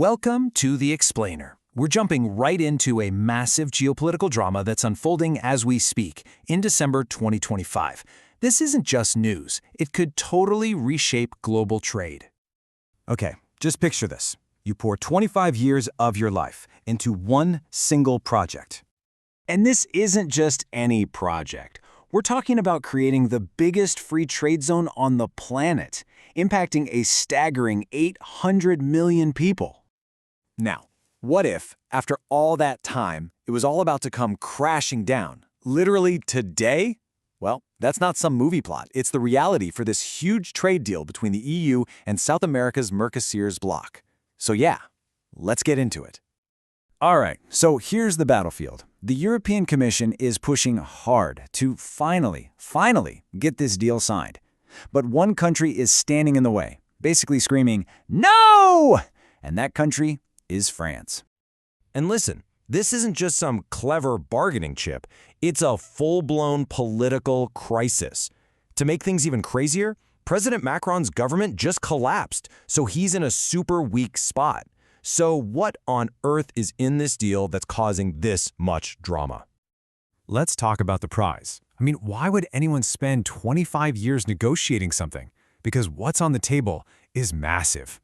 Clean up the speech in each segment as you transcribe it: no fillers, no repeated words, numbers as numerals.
Welcome to The Explainer. We're jumping right into a massive geopolitical drama that's unfolding as we speak in December 2025. This isn't just news. It could totally reshape global trade. Okay, just picture this. You pour 25 years of your life into one single project. And this isn't just any project. We're talking about creating the biggest free trade zone on the planet, impacting a staggering 800 million people. Now, what if, after all that time, it was all about to come crashing down, literally today? Well, that's not some movie plot. It's the reality for this huge trade deal between the EU and South America's Mercosur's bloc. So yeah, let's get into it. All right, so here's the battlefield. The European Commission is pushing hard to finally get this deal signed. But one country is standing in the way, basically screaming, "No!" And that country is France. And listen, this isn't just some clever bargaining chip. It's a full-blown political crisis. To make things even crazier, President Macron's government just collapsed, so he's in a super weak spot. So what on earth is in this deal that's causing this much drama? Let's talk about the prize. I mean, why would anyone spend 25 years negotiating something? Because what's on the table is massive.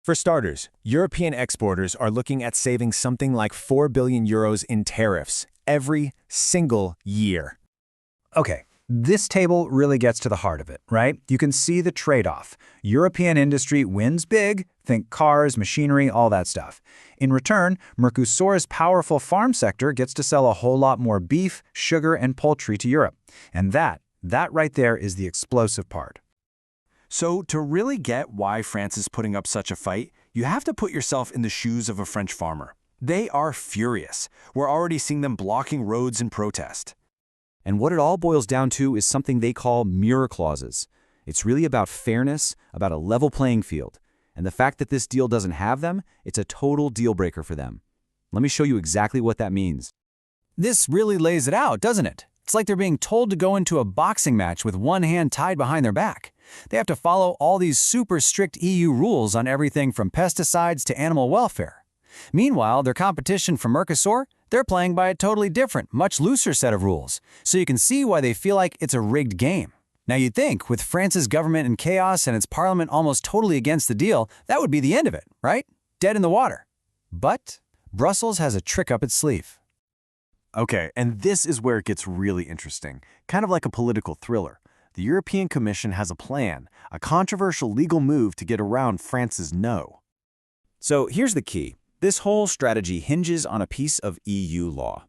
For starters, European exporters are looking at saving something like 4 billion euros in tariffs every single year. Okay, this table really gets to the heart of it, right? You can see the trade-off. European industry wins big, think cars, machinery, all that stuff. In return, Mercosur's powerful farm sector gets to sell a whole lot more beef, sugar, and poultry to Europe. And that right there is the explosive part. So to really get why France is putting up such a fight, you have to put yourself in the shoes of a French farmer. They are furious. We're already seeing them blocking roads in protest. And what it all boils down to is something they call mirror clauses. It's really about fairness, about a level playing field. And the fact that this deal doesn't have them, it's a total deal breaker for them. Let me show you exactly what that means. This really lays it out, doesn't it? It's like they're being told to go into a boxing match with one hand tied behind their back. They have to follow all these super strict EU rules on everything from pesticides to animal welfare. Meanwhile, their competition from Mercosur, they're playing by a totally different, much looser set of rules. So you can see why they feel like it's a rigged game. Now you'd think, with France's government in chaos and its parliament almost totally against the deal, that would be the end of it, right? Dead in the water. But Brussels has a trick up its sleeve. Okay, and this is where it gets really interesting, kind of like a political thriller. The European Commission has a plan, a controversial legal move to get around France's no. So here's the key. This whole strategy hinges on a piece of EU law.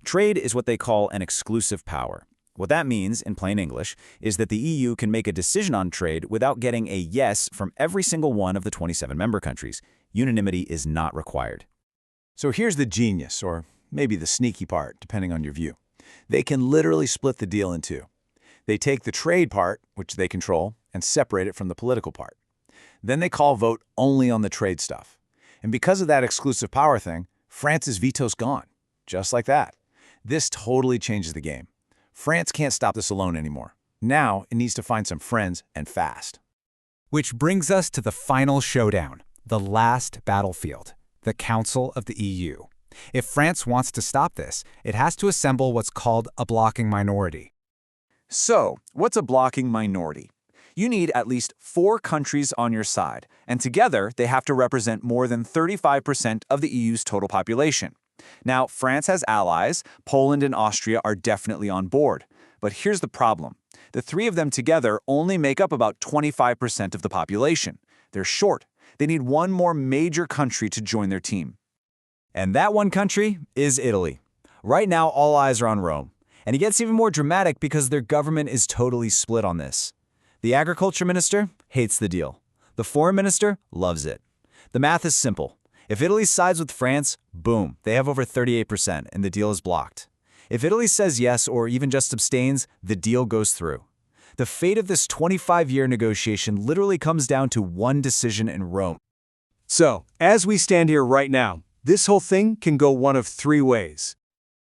Trade is what they call an exclusive power. What that means, in plain English, is that the EU can make a decision on trade without getting a yes from every single one of the 27 member countries. Unanimity is not required. So here's the genius, or maybe the sneaky part, depending on your view. They can literally split the deal in two. They take the trade part, which they control, and separate it from the political part. Then they call vote only on the trade stuff. And because of that exclusive power thing, France's veto's gone. Just like that. This totally changes the game. France can't stop this alone anymore. Now it needs to find some friends, and fast. Which brings us to the final showdown, the last battlefield, the Council of the EU. If France wants to stop this, it has to assemble what's called a blocking minority. So, what's a blocking minority? You need at least 4 countries on your side, and together they have to represent more than 35% of the EU's total population. Now, France has allies. Poland and Austria are definitely on board. But here's the problem. The 3 of them together only make up about 25% of the population. They're short. They need one more major country to join their team. And that one country is Italy. Right now, all eyes are on Rome. And it gets even more dramatic because their government is totally split on this. The agriculture minister hates the deal. The foreign minister loves it. The math is simple. If Italy sides with France, boom, they have over 38% and the deal is blocked. If Italy says yes or even just abstains, the deal goes through. The fate of this 25-year negotiation literally comes down to one decision in Rome. So, as we stand here right now, this whole thing can go one of 3 ways.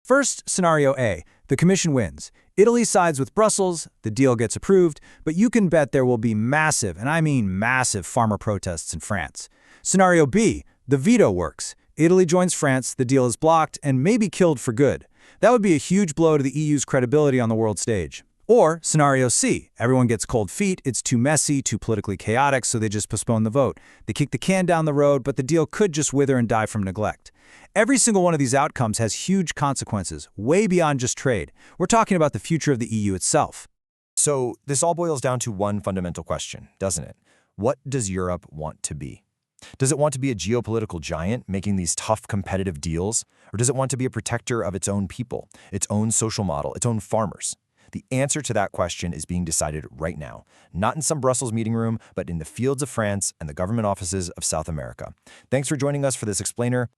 First, scenario A, the Commission wins. Italy sides with Brussels, the deal gets approved, but you can bet there will be massive, and I mean massive, farmer protests in France. Scenario B, The veto works. Italy joins France, the deal is blocked, and maybe killed for good. That would be a huge blow to the EU's credibility on the world stage. Or scenario C, everyone gets cold feet, it's too messy, too politically chaotic, so they just postpone the vote. They kick the can down the road, but the deal could just wither and die from neglect. Every single one of these outcomes has huge consequences, way beyond just trade. We're talking about the future of the EU itself. So this all boils down to one fundamental question, doesn't it? What does Europe want to be? Does it want to be a geopolitical giant making these tough competitive deals? Or does it want to be a protector of its own people, its own social model, its own farmers? The answer to that question is being decided right now, not in some Brussels meeting room, but in the fields of France and the government offices of South America. Thanks for joining us for this explainer.